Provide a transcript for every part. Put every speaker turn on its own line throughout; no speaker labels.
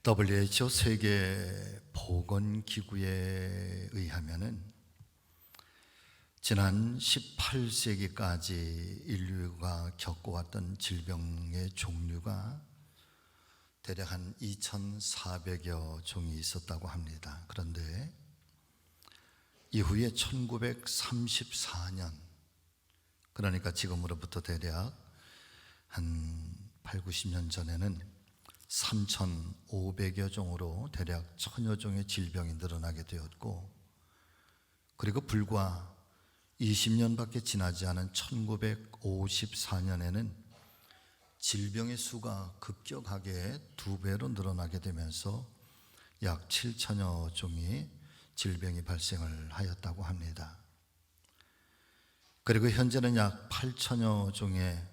WHO 세계 보건기구에 의하면은 지난 18세기까지 인류가 겪어왔던 질병의 종류가 대략 한 2,400여 종이 있었다고 합니다. 그런데 이후에 1934년, 그러니까 지금으로부터 대략 한 8, 90년 전에는 3,500여 종으로 대략 1,000여 종의 질병이 늘어나게 되었고, 그리고 불과 20년밖에 지나지 않은 1954년에는 질병의 수가 급격하게 2배로 늘어나게 되면서 약 7,000여 종의 질병이 발생을 하였다고 합니다. 그리고 현재는 약 8,000여 종의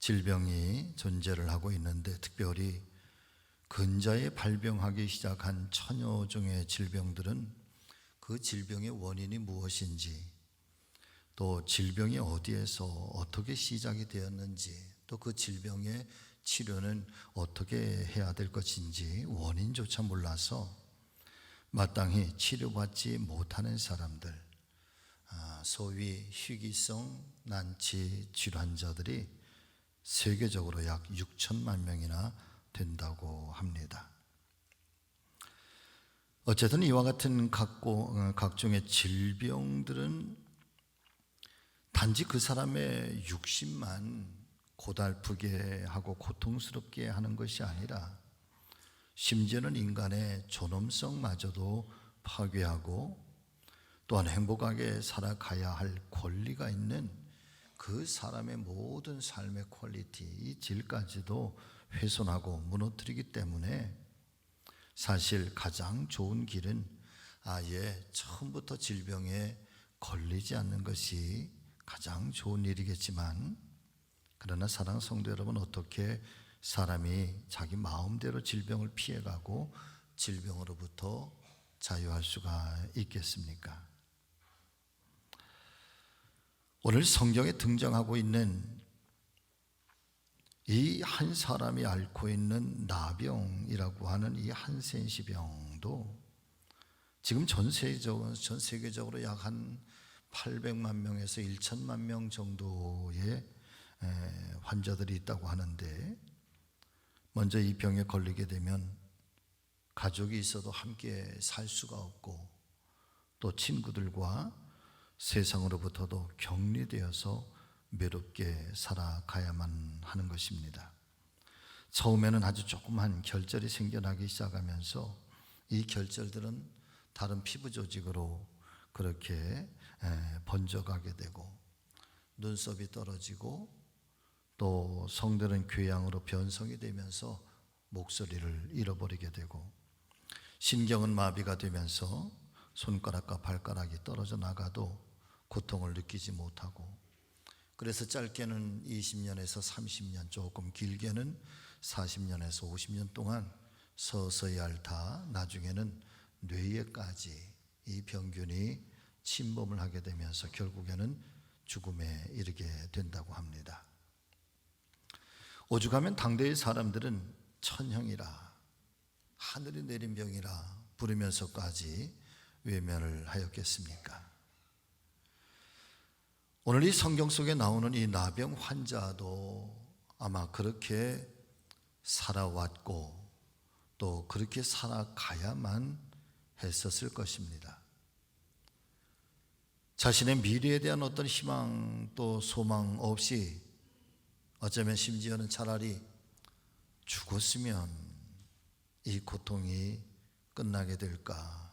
질병이 존재를 하고 있는데, 특별히 근자에 발병하기 시작한 1,000여 종의 질병들은 그 질병의 원인이 무엇인지, 또 질병이 어디에서 어떻게 시작이 되었는지, 또 그 질병의 치료는 어떻게 해야 될 것인지 원인조차 몰라서 마땅히 치료받지 못하는 사람들, 소위 희귀성 난치 질환자들이 세계적으로 약 6천만 명이나 된다고 합니다. 어쨌든 이와 같은 각종의 질병들은 단지 그 사람의 육신만 고달프게 하고 고통스럽게 하는 것이 아니라 심지어는 인간의 존엄성마저도 파괴하고, 또한 행복하게 살아가야 할 권리가 있는 그 사람의 모든 삶의 퀄리티, 이 질까지도 훼손하고 무너뜨리기 때문에 사실 가장 좋은 길은 아예 처음부터 질병에 걸리지 않는 것이 가장 좋은 일이겠지만, 그러나 사랑하는 성도 여러분, 어떻게 사람이 자기 마음대로 질병을 피해가고 질병으로부터 자유할 수가 있겠습니까? 오늘 성경에 등장하고 있는 이 한 사람이 앓고 있는 나병이라고 하는 이 한센시병도 지금 전 세계적으로 약 한 800만 명에서 1천만 명 정도의 환자들이 있다고 하는데, 먼저 이 병에 걸리게 되면 가족이 있어도 함께 살 수가 없고, 또 친구들과 세상으로부터도 격리되어서 외롭게 살아가야만 하는 것입니다. 처음에는 아주 조그만 결절이 생겨나기 시작하면서 이 결절들은 다른 피부 조직으로 그렇게 번져가게 되고, 눈썹이 떨어지고, 또 성들은 궤양으로 변성이 되면서 목소리를 잃어버리게 되고, 신경은 마비가 되면서 손가락과 발가락이 떨어져 나가도 고통을 느끼지 못하고, 그래서 짧게는 20년에서 30년, 조금 길게는 40년에서 50년 동안 서서히 앓다 나중에는 뇌에까지 이 병균이 침범을 하게 되면서 결국에는 죽음에 이르게 된다고 합니다. 오죽하면 당대의 사람들은 천형이라, 하늘이 내린 병이라 부르면서까지 외면을 하였겠습니까? 오늘 이 성경 속에 나오는 이 나병 환자도 아마 그렇게 살아왔고, 또 그렇게 살아가야만 했었을 것입니다. 자신의 미래에 대한 어떤 희망 또 소망 없이, 어쩌면 심지어는 차라리 죽었으면 이 고통이 끝나게 될까,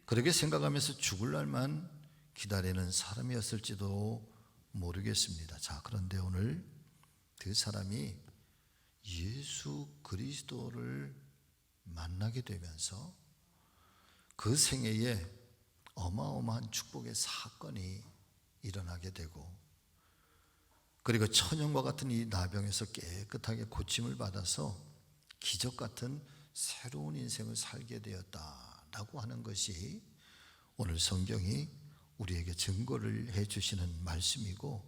그렇게 생각하면서 죽을 날만 기다리는 사람이었을지도 모르겠습니다. 자, 그런데 오늘 그 사람이 예수 그리스도를 만나게 되면서 그 생애에 어마어마한 축복의 사건이 일어나게 되고, 그리고 천형과 같은 이 나병에서 깨끗하게 고침을 받아서 기적 같은 새로운 인생을 살게 되었다라고 하는 것이 오늘 성경이 우리에게 증거를 해주시는 말씀이고,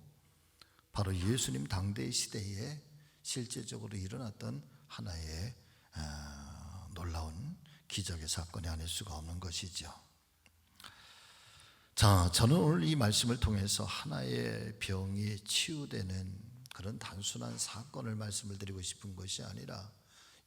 바로 예수님 당대의 시대에 실제적으로 일어났던 하나의 놀라운 기적의 사건이 아닐 수가 없는 것이죠. 자, 저는 오늘 이 말씀을 통해서 하나의 병이 치유되는 그런 단순한 사건을 말씀을 드리고 싶은 것이 아니라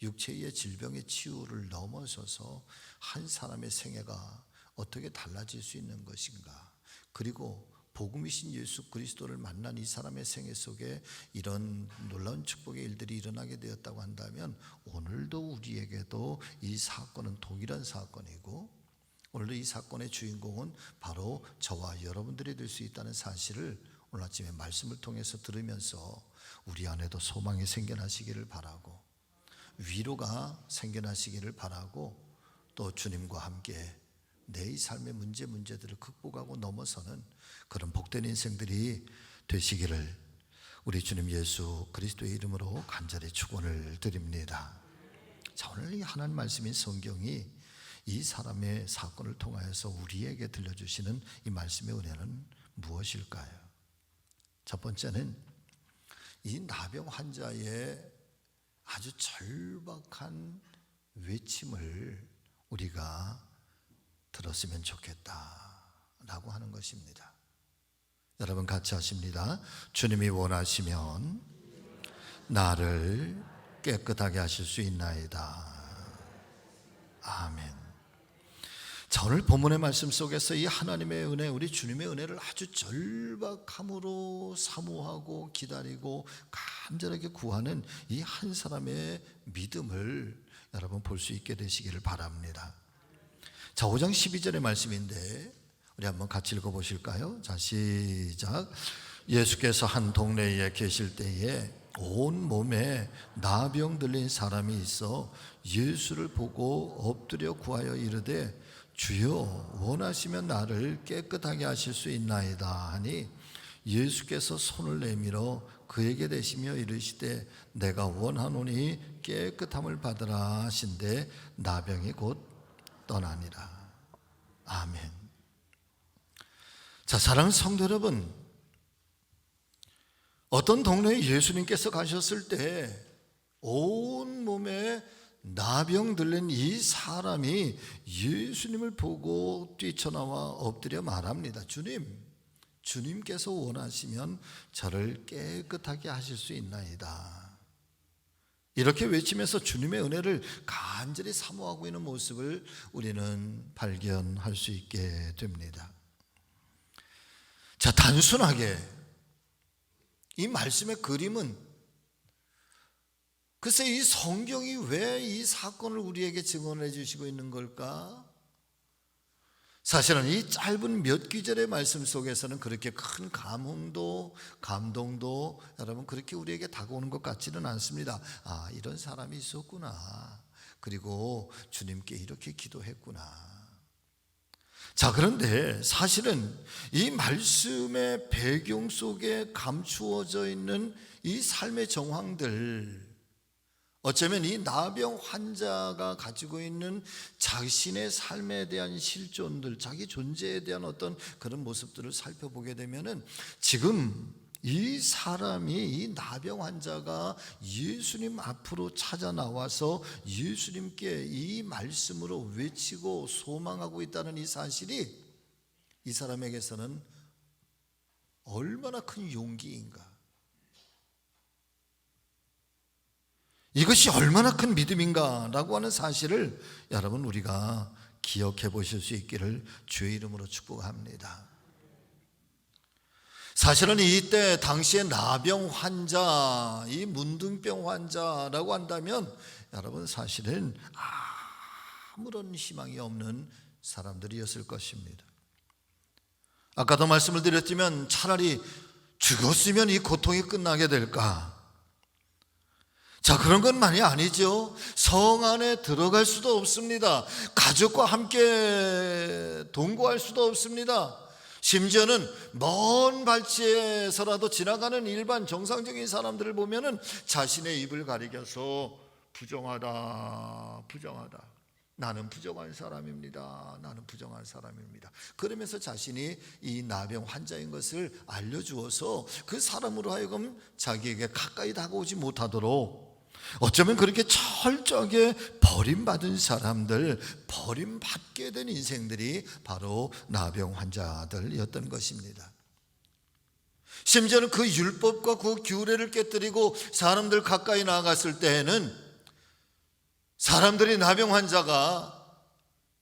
육체의 질병의 치유를 넘어서서 한 사람의 생애가 어떻게 달라질 수 있는 것인가, 그리고 복음이신 예수 그리스도를 만난 이 사람의 생애 속에 이런 놀라운 축복의 일들이 일어나게 되었다고 한다면 오늘도 우리에게도 이 사건은 동일한 사건이고, 오늘도 이 사건의 주인공은 바로 저와 여러분들이 될 수 있다는 사실을 오늘 아침에 말씀을 통해서 들으면서 우리 안에도 소망이 생겨나시기를 바라고, 위로가 생겨나시기를 바라고, 또 주님과 함께 내 삶의 문제들을 극복하고 넘어서는 그런 복된 인생들이 되시기를 우리 주님 예수 그리스도의 이름으로 간절히 축원을 드립니다. 자, 오늘 이 하나님 말씀인 성경이 이 사람의 사건을 통하여서 우리에게 들려주시는 이 말씀의 은혜는 무엇일까요? 첫 번째는 이 나병 환자의 아주 절박한 외침을 우리가 들었으면 좋겠다라고 하는 것입니다. 여러분 같이 하십니다. 주님이 원하시면 나를 깨끗하게 하실 수 있나이다. 아멘. 자, 오늘 본문의 말씀 속에서 이 하나님의 은혜, 우리 주님의 은혜를 아주 절박함으로 사모하고 기다리고 간절하게 구하는 이 한 사람의 믿음을 여러분 볼 수 있게 되시기를 바랍니다. 자, 5장 12절의 말씀인데 우리 한번 같이 읽어보실까요? 자, 시작. 예수께서 한 동네에 계실 때에 온 몸에 나병 들린 사람이 있어 예수를 보고 엎드려 구하여 이르되 주여 원하시면 나를 깨끗하게 하실 수 있나이다 하니 예수께서 손을 내밀어 그에게 대시며 이르시되 내가 원하노니 깨끗함을 받으라 하신대 나병이 곧 떠나니라. 아멘. 자, 사랑하는 성도 여러분, 어떤 동네에 예수님께서 가셨을 때 온 몸에 나병 들린 이 사람이 예수님을 보고 뛰쳐나와 엎드려 말합니다. 주님께서 원하시면 저를 깨끗하게 하실 수 있나이다. 이렇게 외치면서 주님의 은혜를 간절히 사모하고 있는 모습을 우리는 발견할 수 있게 됩니다. 자, 단순하게 이 말씀의 그림은 글쎄 이 성경이 왜 이 사건을 우리에게 증언해 주시고 있는 걸까? 사실은 이 짧은 몇 구절의 말씀 속에서는 그렇게 큰 감흥도 감동도 여러분 그렇게 우리에게 다가오는 것 같지는 않습니다. 아, 이런 사람이 있었구나. 그리고 주님께 이렇게 기도했구나. 자, 그런데 사실은 이 말씀의 배경 속에 감추어져 있는 이 삶의 정황들, 어쩌면 이 나병 환자가 가지고 있는 자신의 삶에 대한 실존들, 자기 존재에 대한 어떤 그런 모습들을 살펴보게 되면은 지금 이 사람이, 이 나병 환자가 예수님 앞으로 찾아 나와서 예수님께 이 말씀으로 외치고 소망하고 있다는 이 사실이 이 사람에게서는 얼마나 큰 용기인가, 이것이 얼마나 큰 믿음인가라고 하는 사실을 여러분 우리가 기억해 보실 수 있기를 주의 이름으로 축복합니다. 사실은 이때 당시에 나병 환자, 이 문둥병 환자라고 한다면 여러분 사실은 아무런 희망이 없는 사람들이었을 것입니다. 아까도 말씀을 드렸지만 차라리 죽었으면 이 고통이 끝나게 될까? 자, 그런 것만이 아니죠. 성 안에 들어갈 수도 없습니다. 가족과 함께 동거할 수도 없습니다. 심지어는 먼 발치에서라도 지나가는 일반 정상적인 사람들을 보면은 자신의 입을 가리켜서 부정하다, 나는 부정한 사람입니다. 나는 부정한 사람입니다. 그러면서 자신이 이 나병 환자인 것을 알려주어서 그 사람으로 하여금 자기에게 가까이 다가오지 못하도록, 어쩌면 그렇게 철저하게 버림받은 사람들, 버림받게 된 인생들이 바로 나병 환자들이었던 것입니다. 심지어는 그 율법과 그 규례를 깨뜨리고 사람들 가까이 나아갔을 때에는 사람들이 나병 환자가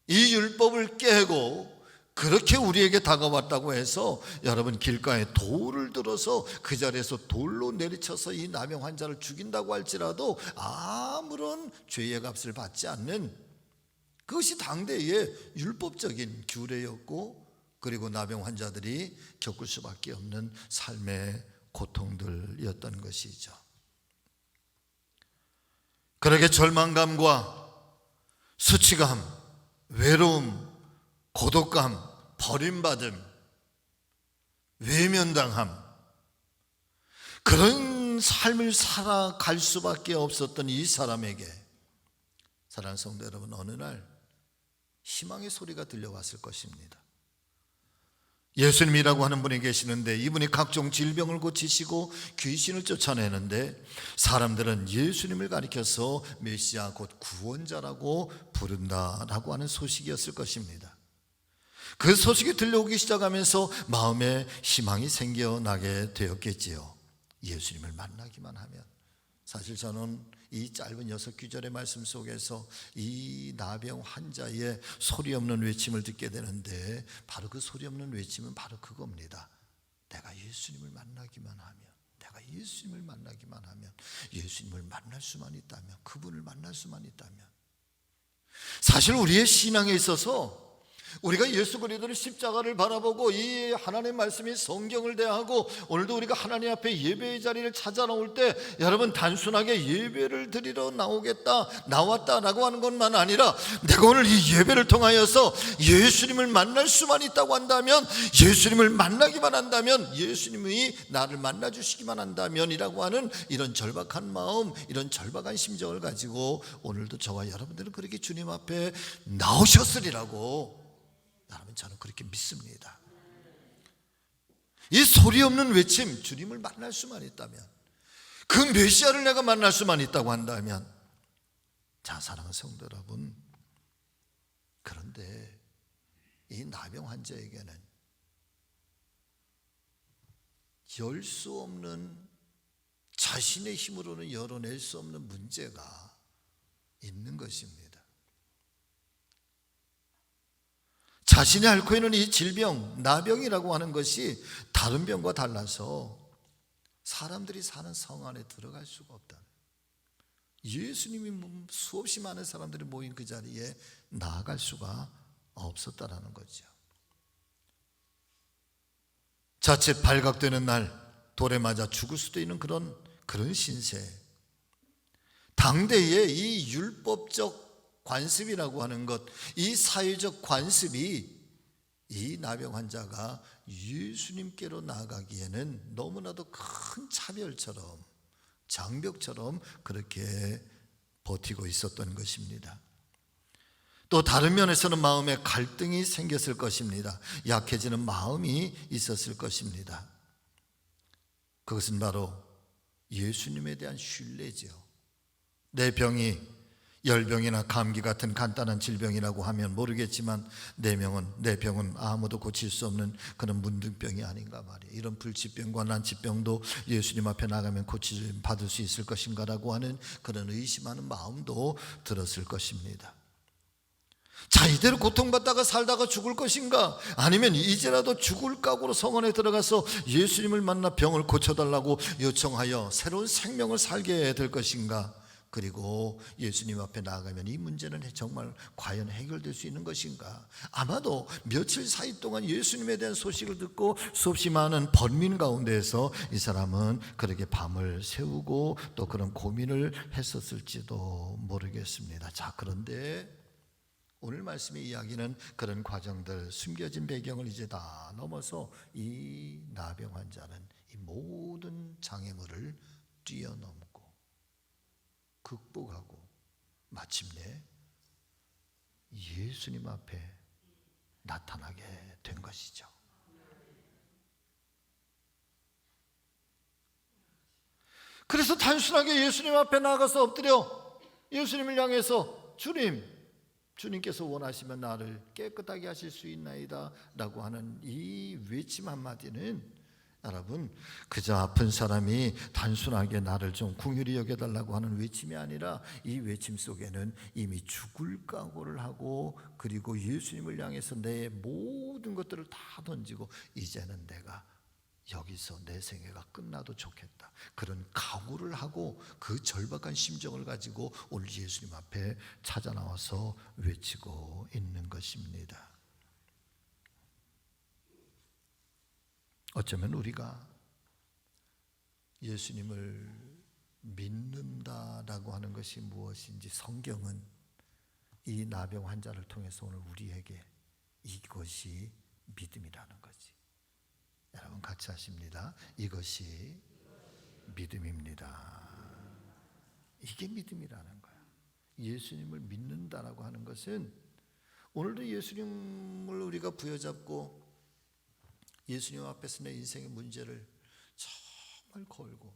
이 율법을 깨고 그렇게 우리에게 다가왔다고 해서 여러분 길가에 돌을 들어서 그 자리에서 돌로 내리쳐서 이 나병 환자를 죽인다고 할지라도 아무런 죄의 값을 받지 않는, 그것이 당대의 율법적인 규례였고, 그리고 나병 환자들이 겪을 수밖에 없는 삶의 고통들이었던 것이죠. 그렇게 절망감과 수치감, 외로움, 고독감, 버림받음, 외면당함, 그런 삶을 살아갈 수밖에 없었던 이 사람에게, 사랑하는 성도 여러분, 어느 날 희망의 소리가 들려왔을 것입니다. 예수님이라고 하는 분이 계시는데 이분이 각종 질병을 고치시고 귀신을 쫓아내는데 사람들은 예수님을 가리켜서 메시아 곧 구원자라고 부른다라고 하는 소식이었을 것입니다. 그 소식이 들려오기 시작하면서 마음에 희망이 생겨나게 되었겠지요. 예수님을 만나기만 하면. 사실 저는 이 짧은 6구절의 말씀 속에서 이 나병 환자의 소리 없는 외침을 듣게 되는데, 바로 그 소리 없는 외침은 바로 그겁니다. 내가 예수님을 만나기만 하면, 내가 예수님을 만나기만 하면, 예수님을 만날 수만 있다면, 그분을 만날 수만 있다면. 사실 우리의 신앙에 있어서 우리가 예수 그리스도의 십자가를 바라보고 이 하나님의 말씀이 성경을 대하고 오늘도 우리가 하나님 앞에 예배의 자리를 찾아 나올 때, 여러분 단순하게 예배를 드리러 나왔다라고 하는 것만 아니라 내가 오늘 이 예배를 통하여서 예수님을 만날 수만 있다고 한다면, 예수님을 만나기만 한다면, 예수님이 나를 만나주시기만 한다면이라고 하는 이런 절박한 마음, 이런 절박한 심정을 가지고 오늘도 저와 여러분들은 그렇게 주님 앞에 나오셨으리라고, 여러분 저는 그렇게 믿습니다. 이 소리 없는 외침, 주님을 만날 수만 있다면, 그 메시아를 내가 만날 수만 있다고 한다면, 자 사랑하는 성도 여러분, 그런데 이 나병 환자에게는 열 수 없는, 자신의 힘으로는 열어낼 수 없는 문제가 있는 것입니다. 자신이 앓고 있는 이 질병, 나병이라고 하는 것이 다른 병과 달라서 사람들이 사는 성 안에 들어갈 수가 없다. 예수님이 수없이 많은 사람들이 모인 그 자리에 나아갈 수가 없었다라는 거죠. 자칫 발각되는 날 돌에 맞아 죽을 수도 있는 그런 신세. 당대의 이 율법적 관습이라고 하는 것, 이 사회적 관습이 이 나병 환자가 예수님께로 나아가기에는 너무나도 큰 차별처럼, 장벽처럼 그렇게 버티고 있었던 것입니다. 또 다른 면에서는 마음에 갈등이 생겼을 것입니다. 약해지는 마음이 있었을 것입니다. 그것은 바로 예수님에 대한 신뢰죠. 내 병이 열병이나 감기 같은 간단한 질병이라고 하면 모르겠지만 내 병은 아무도 고칠 수 없는 그런 문둥병이 아닌가 말이에요. 이런 불치병과 난치병도 예수님 앞에 나가면 고침 받을 수 있을 것인가라고 하는 그런 의심하는 마음도 들었을 것입니다. 자, 이대로 고통받다가 살다가 죽을 것인가, 아니면 이제라도 죽을 각오로 성원에 들어가서 예수님을 만나 병을 고쳐달라고 요청하여 새로운 생명을 살게 될 것인가, 그리고 예수님 앞에 나아가면 이 문제는 정말 과연 해결될 수 있는 것인가. 아마도 며칠 사이 동안 예수님에 대한 소식을 듣고 수없이 많은 번민 가운데에서 이 사람은 그렇게 밤을 새우고 또 그런 고민을 했었을지도 모르겠습니다. 자, 그런데 오늘 말씀의 이야기는 그런 과정들, 숨겨진 배경을 이제 다 넘어서 이 나병 환자는 이 모든 장애물을 뛰어넘고 극복하고 마침내 예수님 앞에 나타나게 된 것이죠. 그래서 단순하게 예수님 앞에 나가서 엎드려 예수님을 향해서 주님께서 원하시면 나를 깨끗하게 하실 수 있나이다 라고 하는 이 외침 한마디는 여러분 그저 아픈 사람이 단순하게 나를 좀 긍휼히 여겨달라고 하는 외침이 아니라 이 외침 속에는 이미 죽을 각오를 하고 그리고 예수님을 향해서 내 모든 것들을 다 던지고 이제는 내가 여기서 내 생애가 끝나도 좋겠다 그런 각오를 하고 그 절박한 심정을 가지고 오늘 예수님 앞에 찾아 나와서 외치고 있는 것입니다. 어쩌면 우리가 예수님을 믿는다라고 하는 것이 무엇인지 성경은 이 나병 환자를 통해서 오늘 우리에게 이것이 믿음이라는 거지. 여러분 같이 하십니다. 이것이 믿음입니다. 이게 믿음이라는 거야. 예수님을 믿는다라고 하는 것은 오늘도 예수님을 우리가 부여잡고 예수님 앞에서 내 인생의 문제를 정말 걸고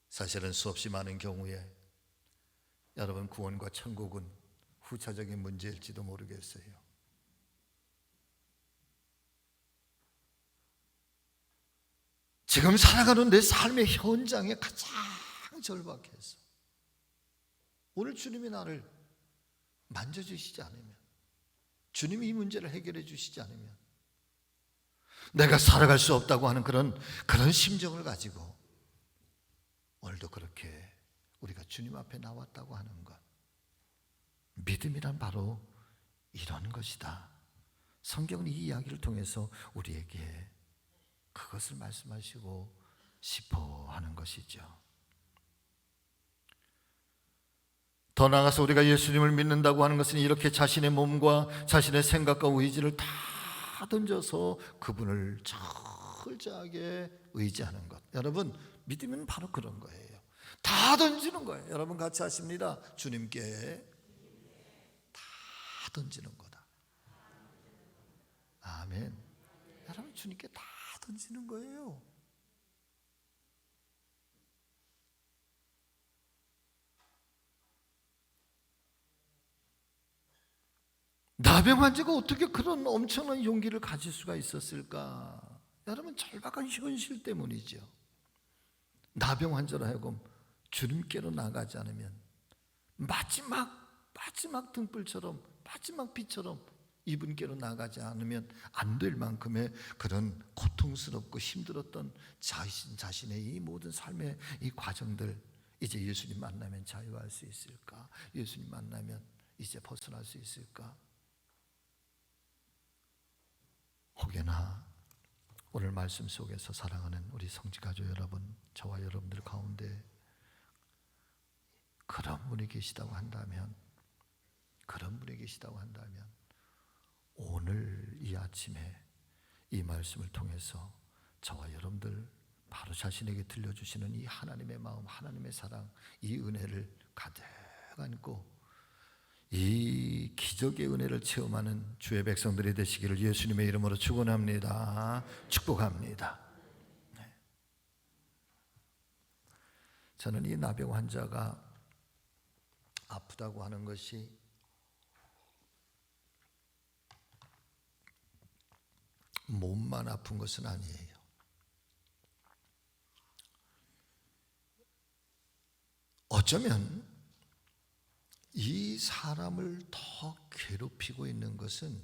사실은 수없이 많은 경우에 여러분 구원과 천국은 후차적인 문제일지도 모르겠어요. 지금 살아가는 내 삶의 현장에 가장 절박해서 오늘 주님이 나를 만져주시지 않으면 주님이 이 문제를 해결해 주시지 않으면 내가 살아갈 수 없다고 하는 그런 심정을 가지고 오늘도 그렇게 우리가 주님 앞에 나왔다고 하는 것 믿음이란 바로 이런 것이다. 성경은 이 이야기를 통해서 우리에게 그것을 말씀하시고 싶어 하는 것이죠. 더 나아가서 우리가 예수님을 믿는다고 하는 것은 이렇게 자신의 몸과 자신의 생각과 의지를 다 던져서 그분을 철저하게 의지하는 것. 여러분 믿음은 바로 그런 거예요. 다 던지는 거예요. 여러분 같이 하십니다. 주님께 다 던지는 거다. 아멘. 여러분 주님께 다 던지는 거예요. 나병 환자가 어떻게 그런 엄청난 용기를 가질 수가 있었을까? 여러분 절박한 현실 때문이죠. 나병 환자로 하여금 주님께로 나가지 않으면 마지막 등불처럼 마지막 빛처럼 이분께로 나가지 않으면 안 될 만큼의 그런 고통스럽고 힘들었던 자신의 이 모든 삶의 이 과정들 이제 예수님 만나면 자유할 수 있을까? 예수님 만나면 이제 벗어날 수 있을까? 혹여나 오늘 말씀 속에서 사랑하는 우리 성지가족 여러분, 저와 여러분들 가운데 그런 분이 계시다고 한다면 오늘 이 아침에 이 말씀을 통해서 저와 여러분들 바로 자신에게 들려주시는 이 하나님의 마음, 하나님의 사랑, 이 은혜를 가득 안고 이 기적의 은혜를 체험하는 주의 백성들이 되시기를 예수님의 이름으로 축원합니다. 축복합니다. 네. 저는 이 나병 환자가 아프다고 하는 것이 몸만 아픈 것은 아니에요. 어쩌면 이 사람을 더 괴롭히고 있는 것은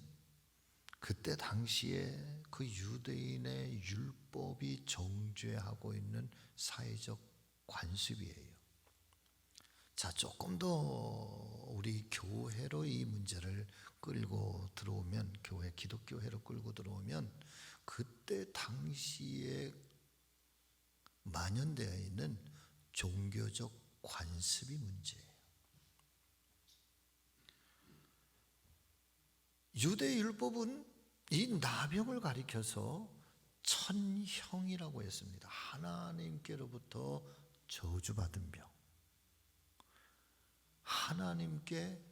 그때 당시에 그 유대인의 율법이 정죄하고 있는 사회적 관습이에요. 자, 조금 더 우리 교회로 이 문제를 끌고 들어오면, 교회 기독교회로 끌고 들어오면 그때 당시에 만연되어 있는 종교적 관습이 문제예요. 유대 율법은 이 나병을 가리켜서 천형이라고 했습니다. 하나님께로부터 저주받은 병, 하나님께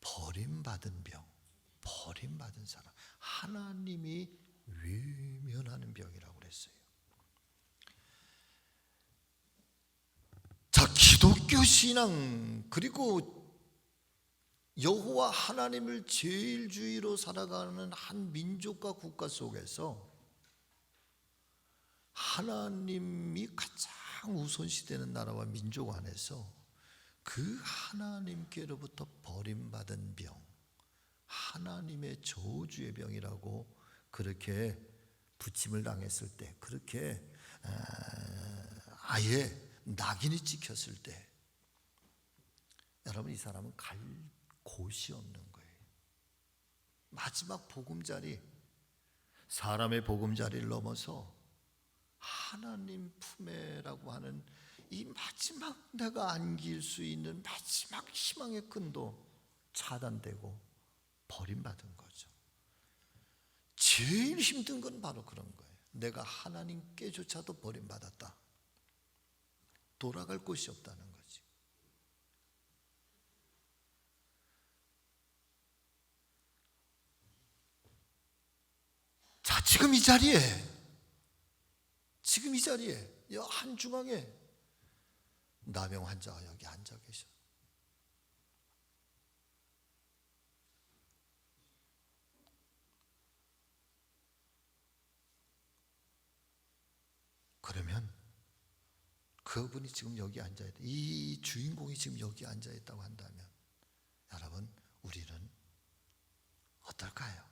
버림받은 병, 버림받은 사람, 하나님이 외면하는 병이라고 그랬어요. 그랬어요. 자, 기독교 신앙 그리고 여호와 하나님을 제일주의로 살아가는 한 민족과 국가 속에서 하나님이 가장 우선시되는 나라와 민족 안에서 그 하나님께로부터 버림받은 병, 하나님의 저주의 병이라고 그렇게 부침을 당했을 때, 그렇게 아예 낙인이 찍혔을 때, 여러분, 이 사람은 갈 곳이 없는 거예요. 마지막 보금자리, 사람의 보금자리를 넘어서 하나님 품에라고 하는 이 마지막 내가 안길 수 있는 마지막 희망의 끈도 차단되고 버림받은 거죠. 제일 힘든 건 바로 그런 거예요. 내가 하나님께조차도 버림받았다. 돌아갈 곳이 없다는 거지. 자, 지금 이 자리에 한중앙에 나병 환자가 여기 앉아 계셔. 그러면 그분이 지금 여기 앉아있다, 이 주인공이 지금 여기 앉아있다고 한다면 여러분, 우리는 어떨까요?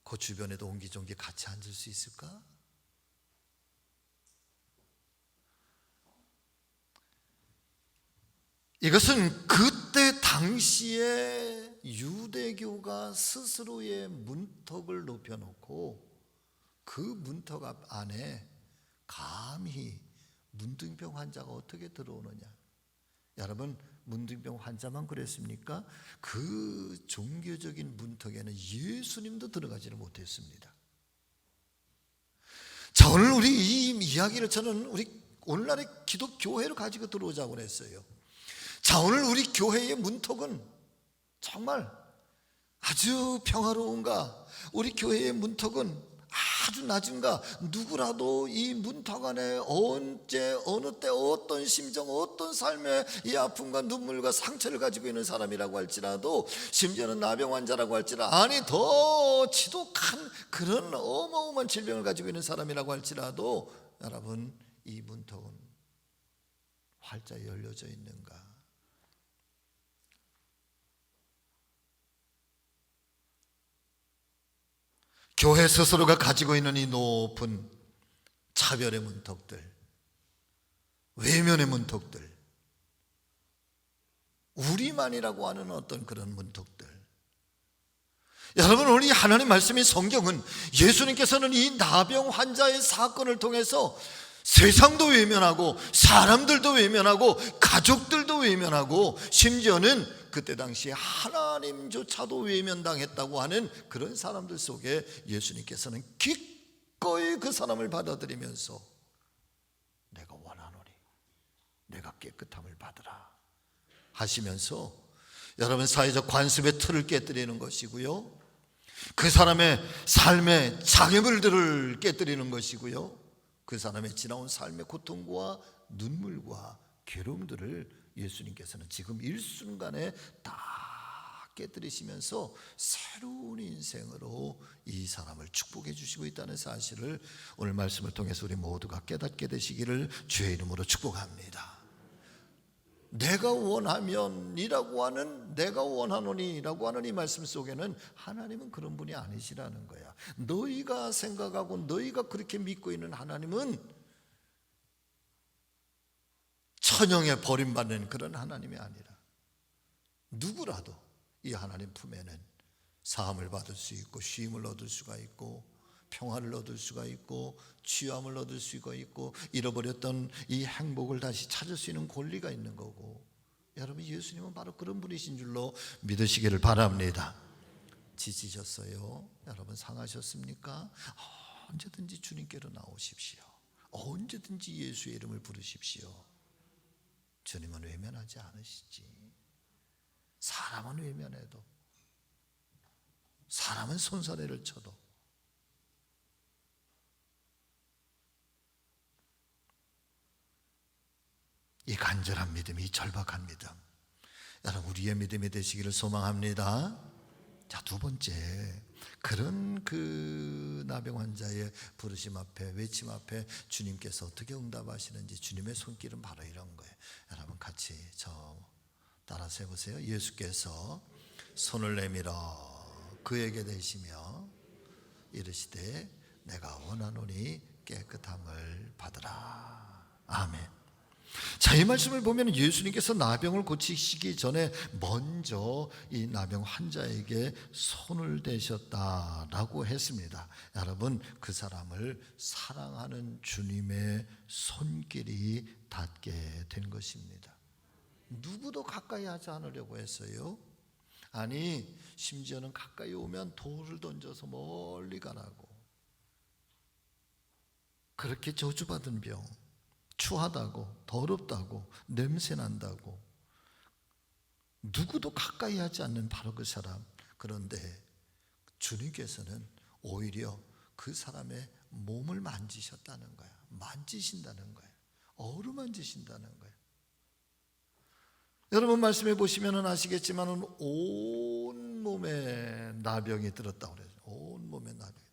그 주변에도 옹기종기 같이 앉을 수 있을까? 이것은 그때 당시에 유대교가 스스로의 문턱을 높여놓고 그 문턱 앞 안에 감히 문둥병 환자가 어떻게 들어오느냐. 여러분, 문둥병 환자만 그랬습니까? 그 종교적인 문턱에는 예수님도 들어가지를 못했습니다. 자, 오늘 우리 이 이야기를 저는 우리 오늘날의 기독교회로 가지고 들어오자고 했어요. 자, 오늘 우리 교회의 문턱은 정말 아주 평화로운가? 우리 교회의 문턱은 아주 낮은가? 누구라도 이 문턱 안에 언제 어느 때 어떤 심정, 어떤 삶의 이 아픔과 눈물과 상처를 가지고 있는 사람이라고 할지라도, 심지어는 나병 환자라고 할지라도, 아니 더 지독한 그런 어마어마한 질병을 가지고 있는 사람이라고 할지라도, 여러분, 이 문턱은 활짝 열려져 있는가? 교회 스스로가 가지고 있는 이 높은 차별의 문턱들, 외면의 문턱들, 우리만이라고 하는 어떤 그런 문턱들. 여러분, 오늘 이 하나님 말씀인 성경은 예수님께서는 이 나병 환자의 사건을 통해서 세상도 외면하고 사람들도 외면하고 가족들도 외면하고 심지어는 그때 당시에 하나님조차도 외면당했다고 하는 그런 사람들 속에 예수님께서는 기꺼이 그 사람을 받아들이면서 내가 원하노니 내가 깨끗함을 받으라 하시면서, 여러분, 사회적 관습의 틀을 깨뜨리는 것이고요, 그 사람의 삶의 장애물들을 깨뜨리는 것이고요, 그 사람의 지나온 삶의 고통과 눈물과 괴로움들을 예수님께서는 지금 일순간에 다 깨뜨리시면서 새로운 인생으로 이 사람을 축복해 주시고 있다는 사실을 오늘 말씀을 통해서 우리 모두가 깨닫게 되시기를 주의 이름으로 축복합니다. 내가 원하면이라고 하는, 내가 원하노니라고 하는 이 말씀 속에는 하나님은 그런 분이 아니시라는 거야. 너희가 생각하고 너희가 그렇게 믿고 있는 하나님은 천영에 버림받는 그런 하나님이 아니라 누구라도 이 하나님 품에는 사함을 받을 수 있고 쉼을 얻을 수가 있고 평화를 얻을 수가 있고 치유함을 얻을 수가 있고 잃어버렸던 이 행복을 다시 찾을 수 있는 권리가 있는 거고, 여러분, 예수님은 바로 그런 분이신 줄로 믿으시기를 바랍니다. 지치셨어요? 여러분, 상하셨습니까? 언제든지 주님께로 나오십시오. 언제든지 예수의 이름을 부르십시오. 주님은 외면하지 않으시지. 사람은 외면해도 사람은 손사래를 쳐도 이 간절한 믿음, 이 절박한 믿음, 여러분 우리의 믿음이 되시기를 소망합니다. 자, 두 번째, 그런 그 나병 환자의 부르심 앞에, 외침 앞에 주님께서 어떻게 응답하시는지 주님의 손길은 바로 이런 거예요. 여러분 같이 저 따라서 해보세요. 예수께서 손을 내밀어 그에게 대시며 이르시되 내가 원하노니 깨끗함을 받으라. 아멘. 자, 이 말씀을 보면 예수님께서 나병을 고치시기 전에 먼저 이 나병 환자에게 손을 대셨다라고 했습니다. 여러분, 그 사람을 사랑하는 주님의 손길이 닿게 된 것입니다. 누구도 가까이 하지 않으려고 했어요. 아니, 심지어는 가까이 오면 돌을 던져서 멀리 가라고. 그렇게 저주받은 병, 추하다고, 더럽다고, 냄새난다고, 누구도 가까이 하지 않는 바로 그 사람. 그런데 주님께서는 오히려 그 사람의 몸을 만지셨다는 거야. 만지신다는 거야. 어루만지신다는 거야. 여러분 말씀해 보시면 아시겠지만 온 몸에 나병이 들었다고 그래요. 온 몸에 나병이.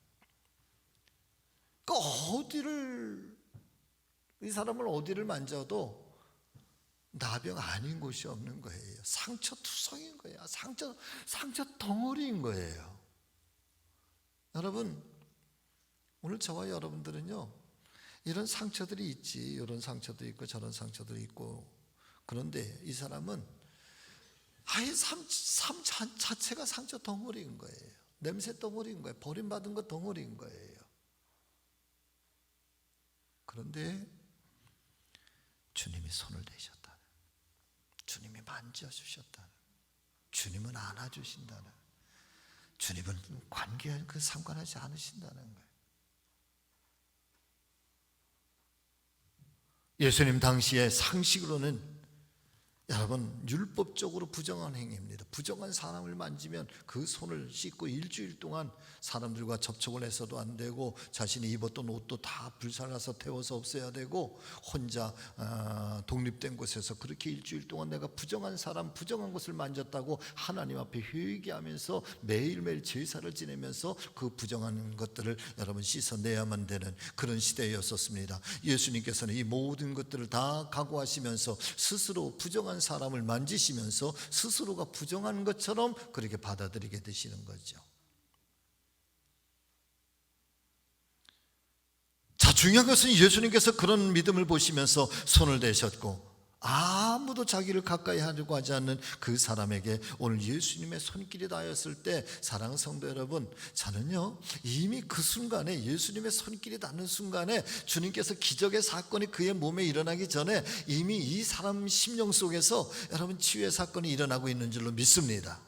그 이 사람을 어디를 만져도 나병 아닌 곳이 없는 거예요. 상처 투성인 거예요. 상처 덩어리인 거예요. 여러분, 오늘 저와 여러분들은요, 이런 상처들이 있지. 이런 상처도 있고 저런 상처도 있고. 그런데 이 사람은 아예 삶 자체가 상처 덩어리인 거예요. 냄새 덩어리인 거예요. 버림받은 것 덩어리인 거예요. 그런데 주님이 손을 대셨다는, 주님이 만져주셨다는, 주님은 안아주신다는, 주님은 관계에 상관하지 않으신다는 거예요. 예수님 당시에 상식으로는 여러분 율법적으로 부정한 행위입니다. 부정한 사람을 만지면 그 손을 씻고 일주일 동안 사람들과 접촉을 해서도 안 되고, 자신이 입었던 옷도 다 불살라서 태워서 없애야 되고, 혼자 독립된 곳에서 그렇게 일주일 동안 내가 부정한 사람, 부정한 것을 만졌다고 하나님 앞에 회개하면서 매일매일 제사를 지내면서 그 부정한 것들을 여러분 씻어내야만 되는 그런 시대였었습니다. 예수님께서는 이 모든 것들을 다 각오하시면서 스스로 부정한 사람을 만지시면서 스스로가 부정한 것처럼 그렇게 받아들이게 되시는 거죠. 자, 중요한 것은 예수님께서 그런 믿음을 보시면서 손을 대셨고, 아무도 자기를 가까이 하려고 하지 않는 그 사람에게 오늘 예수님의 손길이 닿았을 때, 사랑하는 성도 여러분, 저는요 이미 그 순간에, 예수님의 손길이 닿는 순간에 주님께서 기적의 사건이 그의 몸에 일어나기 전에 이미 이 사람 심령 속에서 여러분 치유의 사건이 일어나고 있는 줄로 믿습니다.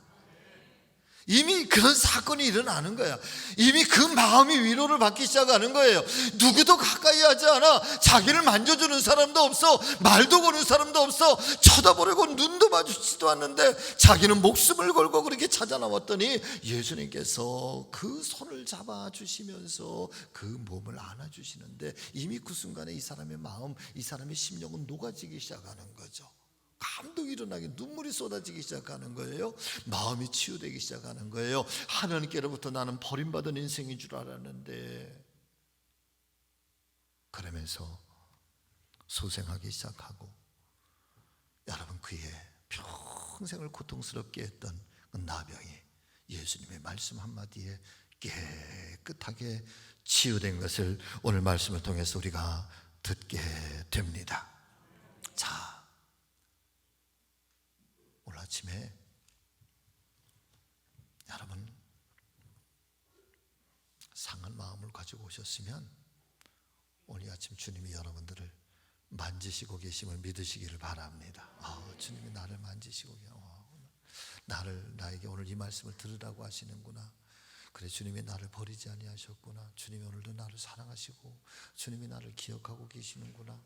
이미 그런 사건이 일어나는 거야. 이미 그 마음이 위로를 받기 시작하는 거예요. 누구도 가까이 하지 않아. 자기를 만져주는 사람도 없어. 말도 거는 사람도 없어. 쳐다보려고 눈도 마주치지도 않는데 자기는 목숨을 걸고 그렇게 찾아 나왔더니 예수님께서 그 손을 잡아주시면서 그 몸을 안아주시는데, 이미 그 순간에 이 사람의 마음, 이 사람의 심령은 녹아지기 시작하는 거죠. 감동이 일어나기, 눈물이 쏟아지기 시작하는 거예요. 마음이 치유되기 시작하는 거예요. 하나님께로부터 나는 버림받은 인생인 줄 알았는데, 그러면서 소생하기 시작하고, 여러분 그의 평생을 고통스럽게 했던 그 나병이 예수님의 말씀 한마디에 깨끗하게 치유된 것을 오늘 말씀을 통해서 우리가 듣게 됩니다. 자, 오늘 아침에 여러분 상한 마음을 가지고 오셨으면 오늘 아침 주님이 여러분들을 만지시고 계심을 믿으시기를 바랍니다. 주님이 나를 만지시고 나에게 오늘 이 말씀을 들으라고 하시는구나. 그래, 주님이 나를 버리지 아니하셨구나. 주님이 오늘도 나를 사랑하시고 주님이 나를 기억하고 계시는구나.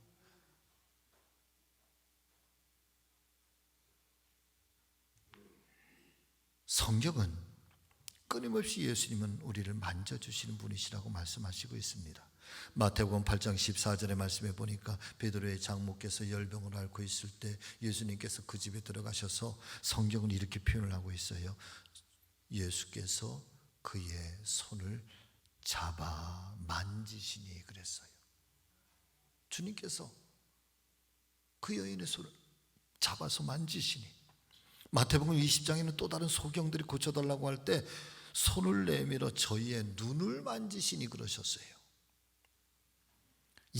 성경은 끊임없이 예수님은 우리를 만져주시는 분이시라고 말씀하시고 있습니다. 마태복음 8장 14절의 말씀에 보니까 베드로의 장모께서 열병을 앓고 있을 때 예수님께서 그 집에 들어가셔서 성경은 이렇게 표현을 하고 있어요. 예수께서 그의 손을 잡아 만지시니 그랬어요. 주님께서 그 여인의 손을 잡아서 만지시니. 마태복음 20장에는 또 다른 소경들이 고쳐달라고 할 때 손을 내밀어 저희의 눈을 만지시니 그러셨어요.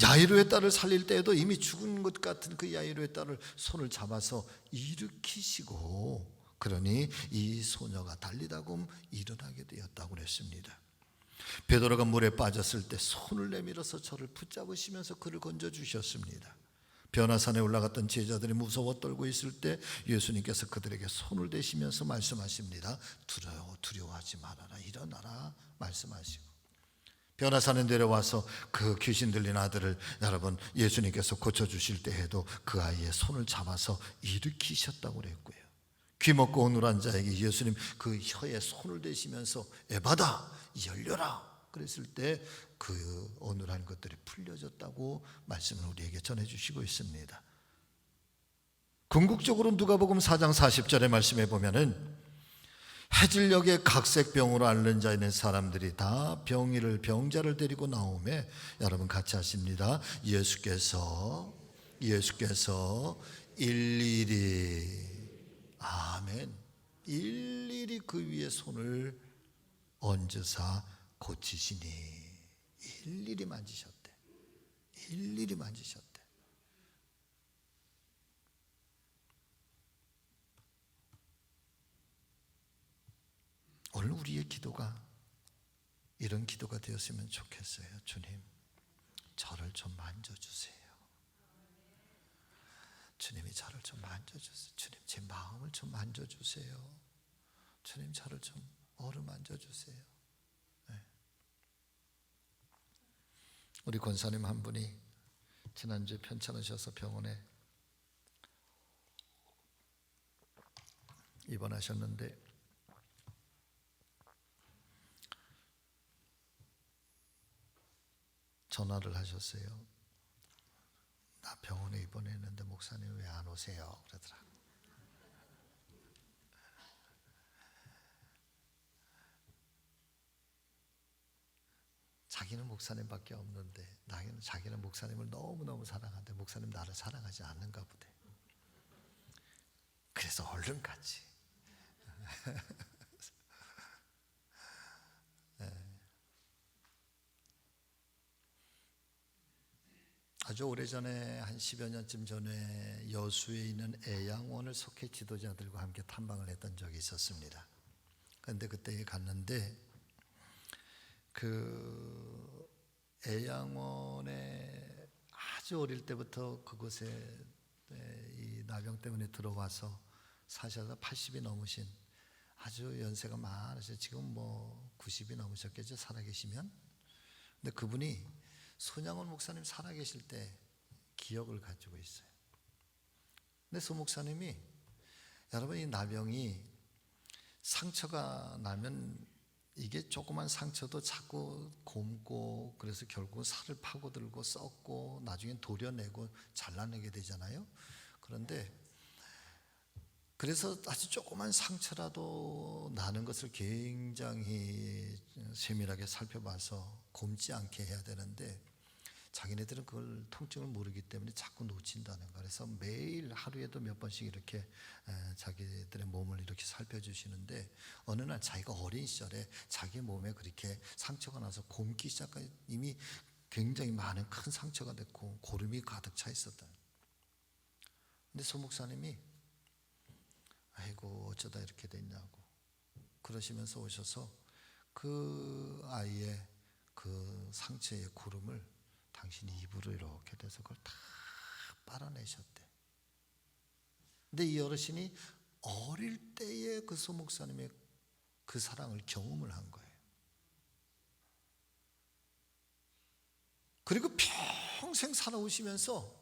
야이로의 딸을 살릴 때에도 이미 죽은 것 같은 그 야이로의 딸을 손을 잡아서 일으키시고, 그러니 이 소녀가 달리다금 일어나게 되었다고 그랬습니다. 베드로가 물에 빠졌을 때 손을 내밀어서 저를 붙잡으시면서 그를 건져주셨습니다. 변화산에 올라갔던 제자들이 무서워 떨고 있을 때 예수님께서 그들에게 손을 대시면서 말씀하십니다. 두려워하지 말아라, 일어나라 말씀하시고, 변화산에 내려와서 그 귀신 들린 아들을 여러분 예수님께서 고쳐주실 때에도 그 아이의 손을 잡아서 일으키셨다고 그랬고요. 귀먹고 어눌한 자에게 예수님 그 혀에 손을 대시면서 에바다 열려라 그랬을 때 그 어눌한 것들이 풀려졌다고 말씀을 우리에게 전해주시고 있습니다. 궁극적으로 누가복음 4장 40절의 말씀에 보면은 해질녘에 각색병으로 앓는 자 있는 사람들이 다 병자를 데리고 나오매, 여러분 같이 하십니다. 예수께서 일일이, 아멘, 일일이 그 위에 손을 얹으사 고치시니. 일일이 만지셨대. 일일이 만지셨대. 오늘 우리의 기도가 이런 기도가 되었으면 좋겠어요. 주님, 저를 좀 만져주세요. 주님이 저를 좀 만져주세요. 주님, 제 마음을 좀 만져주세요. 주님, 저를 좀 어루만져주세요. 네. 우리 권사님 한 분이 지난주에 편찮으셔서 병원에 입원하셨는데 전화를 하셨어요. 나 병원에 입원했는데 목사님 왜 안 오세요? 그러더라. 자기는 목사님밖에 없는데 자기는 목사님을 너무너무 사랑하는데 목사님 나를 사랑하지 않는가 보대. 그래서 얼른 갔지. 아주 오래전에 한 10여 년쯤 전에 여수에 있는 애양원을 속해 지도자들과 함께 탐방을 했던 적이 있었습니다. 그런데 그때 갔는데 그 애양원에 아주 어릴 때부터 그곳에 이 나병 때문에 들어와서 사셔서 80이 넘으신 아주 연세가 많으셔. 지금 뭐 90이 넘으셨겠죠, 살아계시면. 근데 그분이 손양원 목사님 살아계실 때 기억을 가지고 있어요. 근데 소 목사님이, 여러분 이 나병이 상처가 나면 이게 조그만 상처도 자꾸 곪고, 그래서 결국 살을 파고들고 썩고 나중엔 도려내고 잘라내게 되잖아요. 그런데 그래서 아주 조그만 상처라도 나는 것을 굉장히 세밀하게 살펴봐서 곪지 않게 해야 되는데 자기네들은 그걸 통증을 모르기 때문에 자꾸 놓친다는 거. 그래서 매일 하루에도 몇 번씩 이렇게 자기들의 몸을 이렇게 살펴주시는데 어느 날 자기가 어린 시절에 자기 몸에 그렇게 상처가 나서 곪기 시작한, 이미 굉장히 많은 큰 상처가 됐고 고름이 가득 차 있었다. 근데 소 목사님이 아이고 어쩌다 이렇게 됐냐고 그러시면서 오셔서 그 아이의 그 상처의 고름을 당신이 입으로 이렇게 돼서 그걸 다 빨아내셨대. 근데 이 어르신이 어릴 때에 그 소 목사님의 그 사랑을 경험을 한 거예요. 그리고 평생 살아오시면서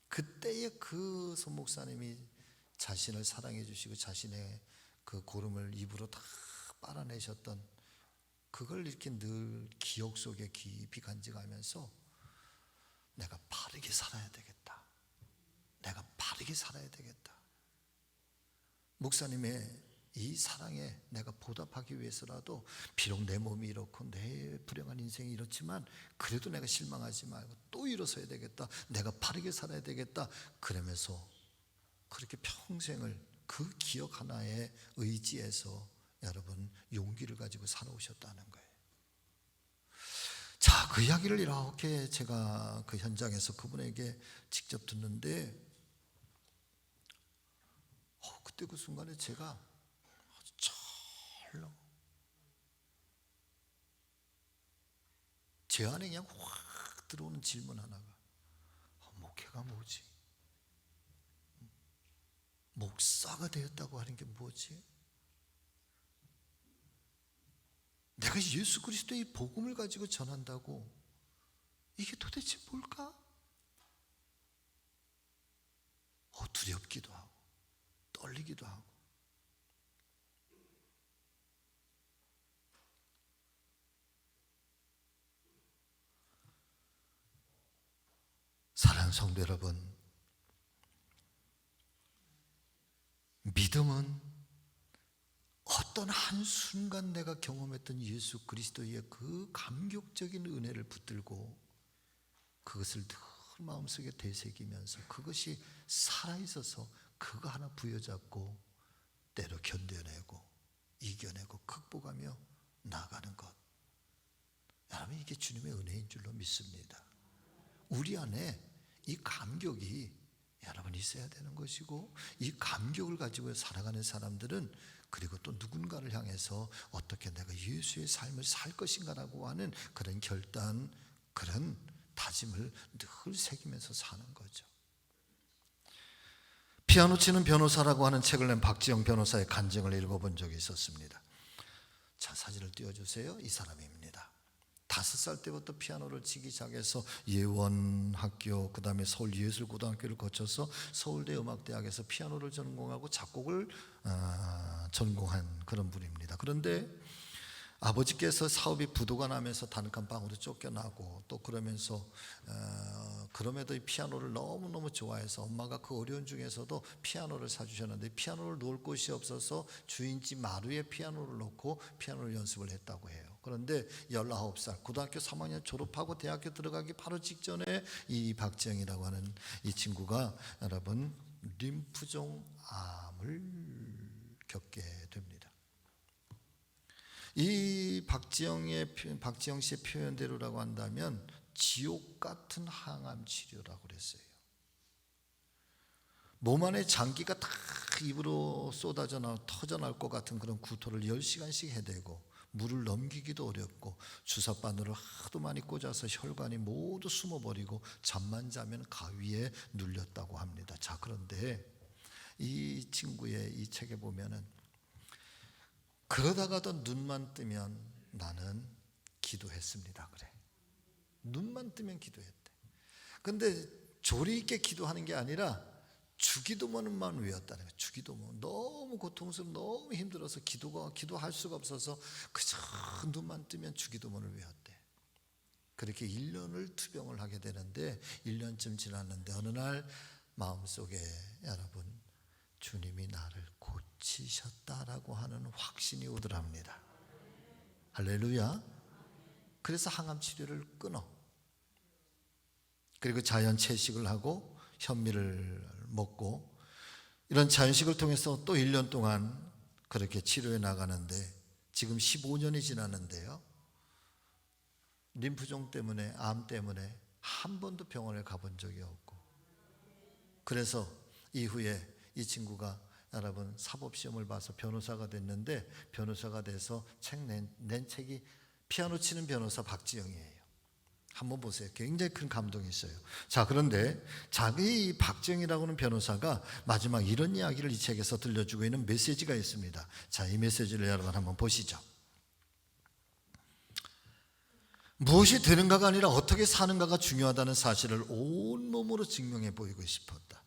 그때의 그 소 목사님이 자신을 사랑해 주시고 자신의 그 고름을 입으로 다 빨아내셨던 그걸 이렇게 늘 기억 속에 깊이 간직하면서 내가 바르게 살아야 되겠다. 내가 바르게 살아야 되겠다. 목사님의 이 사랑에 내가 보답하기 위해서라도 비록 내 몸이 이렇고 내 불행한 인생이 이렇지만 그래도 내가 실망하지 말고 또 일어서야 되겠다. 내가 바르게 살아야 되겠다. 그러면서 그렇게 평생을 그 기억 하나에 의지해서 여러분 용기를 가지고 살아오셨다는 거예요. 자, 그 이야기를 이렇게 제가 그 현장에서 그분에게 직접 듣는데 그때 그 순간에 제가 아주 철렁 제 안에 그냥 확 들어오는 질문 하나가 목회가 뭐지? 목사가 되었다고 하는 게 뭐지? 내가 예수 그리스도의 복음을 가지고 전한다고 이게 도대체 뭘까? 두렵기도 하고 떨리기도 하고 사랑하는 성도 여러분, 믿음은 어떤 한순간 내가 경험했던 예수 그리스도의 그 감격적인 은혜를 붙들고 그것을 늘 마음속에 되새기면서 그것이 살아있어서 그거 하나 부여잡고 때로 견뎌내고 이겨내고 극복하며 나아가는 것. 여러분, 이게 주님의 은혜인 줄로 믿습니다. 우리 안에 이 감격이 여러분 있어야 되는 것이고, 이 감격을 가지고 살아가는 사람들은 그리고 또 누군가를 향해서 어떻게 내가 예수의 삶을 살 것인가라고 하는 그런 결단, 그런 다짐을 늘 새기면서 사는 거죠. 피아노 치는 변호사라고 하는 책을 낸 박지영 변호사의 간증을 읽어본 적이 있었습니다. 자, 사진을 띄워주세요. 이 사람입니다. 5살 때부터 피아노를 치기 시작해서 예원학교, 그 다음에 서울예술고등학교를 거쳐서 서울대 음악대학에서 피아노를 전공하고 작곡을 전공한 그런 분입니다. 그런데 아버지께서 사업이 부도가 나면서 단칸방으로 쫓겨나고 또 그러면서 그럼에도 이 피아노를 너무너무 좋아해서 엄마가 그 어려운 중에서도 피아노를 사주셨는데 피아노를 놓을 곳이 없어서 주인집 마루에 피아노를 놓고 피아노를 연습을 했다고 해요. 그런데 19살 고등학교 3학년 졸업하고 대학교 들어가기 바로 직전에 이 박지영이라고 하는 이 친구가 여러분 림프종 암을 겪게 됩니다. 이 박지영 씨의 표현대로라고 한다면 지옥 같은 항암 치료라고 그랬어요. 몸 안에 장기가 다 입으로 쏟아져 터져나올 것 같은 그런 구토를 10시간씩 해대고 물을 넘기기도 어렵고 주사바늘을 하도 많이 꽂아서 혈관이 모두 숨어버리고 잠만 자면 가위에 눌렸다고 합니다. 자, 그런데 이 친구의 이 책에 보면은 그러다가도 눈만 뜨면 나는 기도했습니다. 그래. 눈만 뜨면 기도했대. 근데 조리 있게 기도하는 게 아니라 주기도문만 외웠다는 거예요. 주기도문. 너무 고통스럽고 너무 힘들어서 기도할 수가 없어서 그저 눈만 뜨면 주기도문을 외웠대. 그렇게 1년을 투병을 하게 되는데 1년쯤 지났는데 어느 날 마음속에 여러분 주님이 나를 고치셨다라고 하는 확신이 오더랍니다. 할렐루야. 그래서 항암 치료를 끊어. 그리고 자연 채식을 하고 현미를 먹고 이런 자연식을 통해서 또 1년 동안 그렇게 치료해 나가는데 지금 15년이 지났는데요. 림프종 때문에 암 때문에 한 번도 병원에 가본 적이 없고 그래서 이후에 이 친구가 여러분 사법시험을 봐서 변호사가 됐는데 변호사가 돼서 낸 책이 피아노 치는 변호사 박지영이에요. 한번 보세요. 굉장히 큰 감동이 있어요. 자, 그런데 자기 박지영이라고 하는 변호사가 마지막 이런 이야기를 이 책에서 들려주고 있는 메시지가 있습니다. 자, 이 메시지를 여러분 한번 보시죠. 무엇이 되는가가 아니라 어떻게 사는가가 중요하다는 사실을 온몸으로 증명해 보이고 싶었다.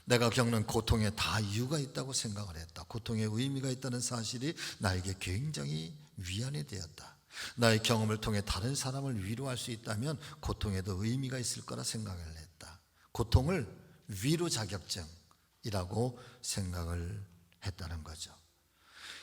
내가 겪는 고통에 다 이유가 있다고 생각을 했다. 고통에 의미가 있다는 사실이 나에게 굉장히 위안이 되었다. 나의 경험을 통해 다른 사람을 위로할 수 있다면 고통에도 의미가 있을 거라 생각을 했다. 고통을 위로 자격증이라고 생각을 했다는 거죠.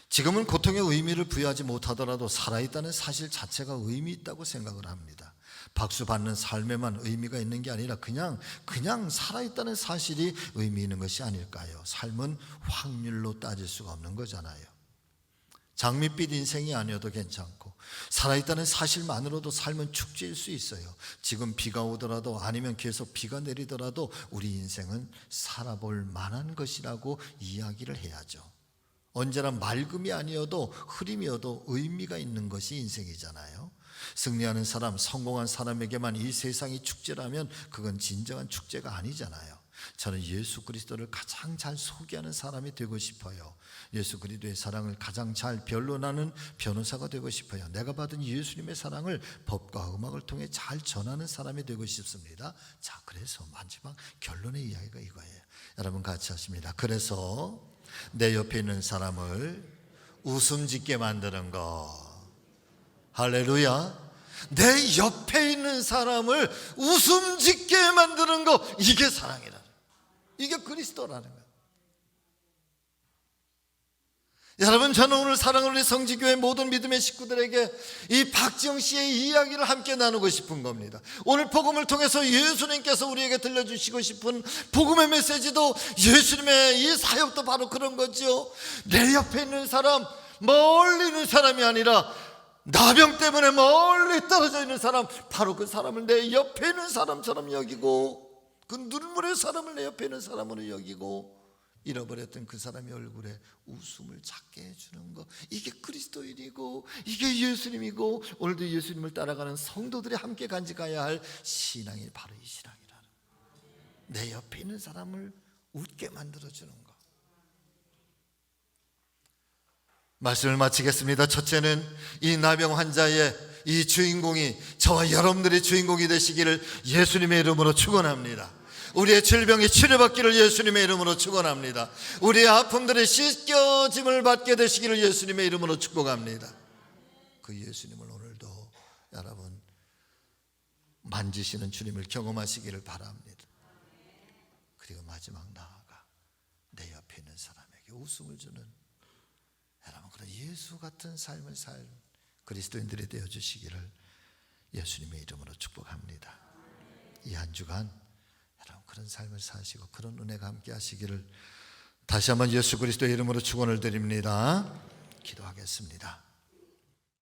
지금은 고통의 의미를 부여하지 못하더라도 살아있다는 사실 자체가 의미 있다고 생각을 합니다. 박수 받는 삶에만 의미가 있는 게 아니라 그냥 살아있다는 사실이 의미 있는 것이 아닐까요? 삶은 확률로 따질 수가 없는 거잖아요. 장밋빛 인생이 아니어도 괜찮고 살아있다는 사실만으로도 삶은 축제일 수 있어요. 지금 비가 오더라도 아니면 계속 비가 내리더라도 우리 인생은 살아볼 만한 것이라고 이야기를 해야죠. 언제나 맑음이 아니어도 흐림이어도 의미가 있는 것이 인생이잖아요. 승리하는 사람, 성공한 사람에게만 이 세상이 축제라면 그건 진정한 축제가 아니잖아요. 저는 예수 그리스도를 가장 잘 소개하는 사람이 되고 싶어요. 예수 그리스도의 사랑을 가장 잘 변론하는 변호사가 되고 싶어요. 내가 받은 예수님의 사랑을 법과 음악을 통해 잘 전하는 사람이 되고 싶습니다. 자, 그래서 마지막 결론의 이야기가 이거예요. 여러분 같이 하십니다. 그래서 내 옆에 있는 사람을 웃음 짓게 만드는 것. 할렐루야. 내 옆에 있는 사람을 웃음 짓게 만드는 것, 이게 사랑이라. 이게 그리스도라는 거예요. 여러분, 저는 오늘 사랑을 우리 성지교회 모든 믿음의 식구들에게 이 박지영 씨의 이야기를 함께 나누고 싶은 겁니다. 오늘 복음을 통해서 예수님께서 우리에게 들려주시고 싶은 복음의 메시지도, 예수님의 이 사역도 바로 그런 거죠. 내 옆에 있는 사람, 멀리 있는 사람이 아니라 나병 때문에 멀리 떨어져 있는 사람, 바로 그 사람을 내 옆에 있는 사람처럼 여기고, 그 눈물의 사람을 내 옆에 있는 사람으로 여기고, 잃어버렸던 그 사람의 얼굴에 웃음을 찾게 해주는 것, 이게 그리스도인이고 이게 예수님이고, 오늘도 예수님을 따라가는 성도들이 함께 간직해야 할 신앙이 바로 이 신앙이라는 거예요. 내 옆에 있는 사람을 웃게 만들어주는 것. 말씀을 마치겠습니다. 첫째는 이 나병 환자의 이 주인공이 저와 여러분들의 주인공이 되시기를 예수님의 이름으로 축원합니다. 우리의 질병이 치료받기를 예수님의 이름으로 축원합니다. 우리의 아픔들의 씻겨짐을 받게 되시기를 예수님의 이름으로 축복합니다. 그 예수님을 오늘도 여러분 만지시는 주님을 경험하시기를 바랍니다. 그리고 마지막 나아가 내 옆에 있는 사람에게 웃음을 주는, 여러분 그런 예수 같은 삶을 살 그리스도인들이 되어주시기를 예수님의 이름으로 축복합니다. 이 한 주간 여러분 그런 삶을 사시고 그런 은혜가 함께 하시기를 다시 한번 예수 그리스도의 이름으로 축원을 드립니다. 기도하겠습니다.